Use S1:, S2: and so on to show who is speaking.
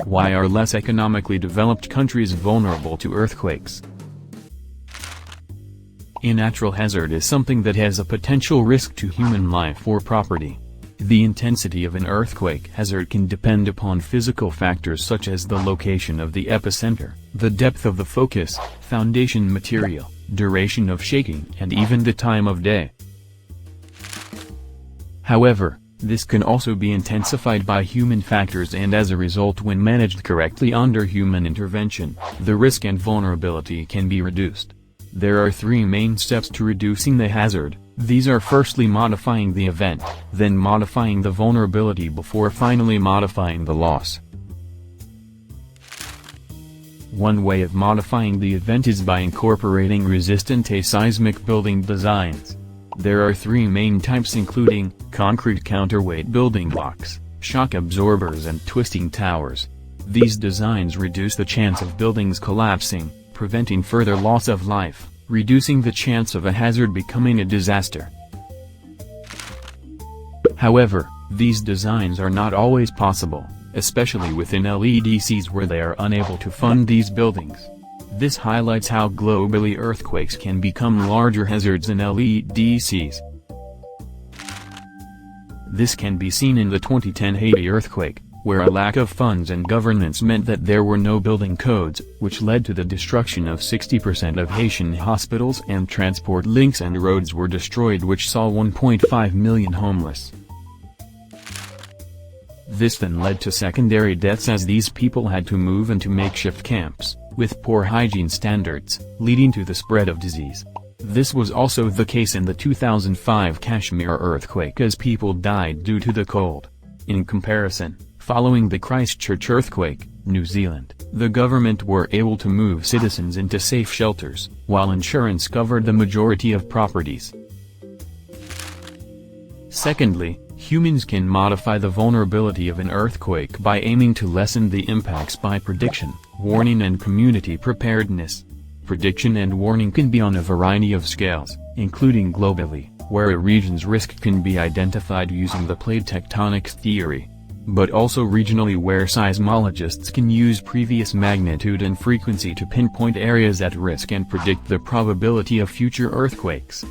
S1: Why are less economically developed countries vulnerable to earthquakes? A natural hazard is something that has a potential risk to human life or property. The intensity of an earthquake hazard can depend upon physical factors such as the location of the epicenter, the depth of the focus, foundation material, duration of shaking, and even the time of day. However, this can also be intensified by human factors, and as a result, when managed correctly under human intervention, the risk and vulnerability can be reduced. There are three main steps to reducing the hazard. These are firstly modifying the event, then modifying the vulnerability before finally modifying the loss. One way of modifying the event is by incorporating resistant aseismic building designs. There are three main types, including concrete counterweight building blocks, shock absorbers, and twisting towers. These designs reduce the chance of buildings collapsing, preventing further loss of life, reducing the chance of a hazard becoming a disaster. However, these designs are not always possible, especially within LEDCs where they are unable to fund these buildings. This highlights how globally earthquakes can become larger hazards in LEDCs. This can be seen in the 2010 Haiti earthquake, where a lack of funds and governance meant that there were no building codes, which led to the destruction of 60% of Haitian hospitals, and transport links and roads were destroyed, which saw 1.5 million homeless. This then led to secondary deaths as these people had to move into makeshift camps, with poor hygiene standards, leading to the spread of disease. This was also the case in the 2005 Kashmir earthquake, as people died due to the cold. In comparison, following the Christchurch earthquake, New Zealand, the government were able to move citizens into safe shelters, while insurance covered the majority of properties. Secondly, humans can modify the vulnerability of an earthquake by aiming to lessen the impacts by prediction, warning, and community preparedness. Prediction and warning can be on a variety of scales, including globally, where a region's risk can be identified using the plate tectonics theory, but also regionally, where seismologists can use previous magnitude and frequency to pinpoint areas at risk and predict the probability of future earthquakes.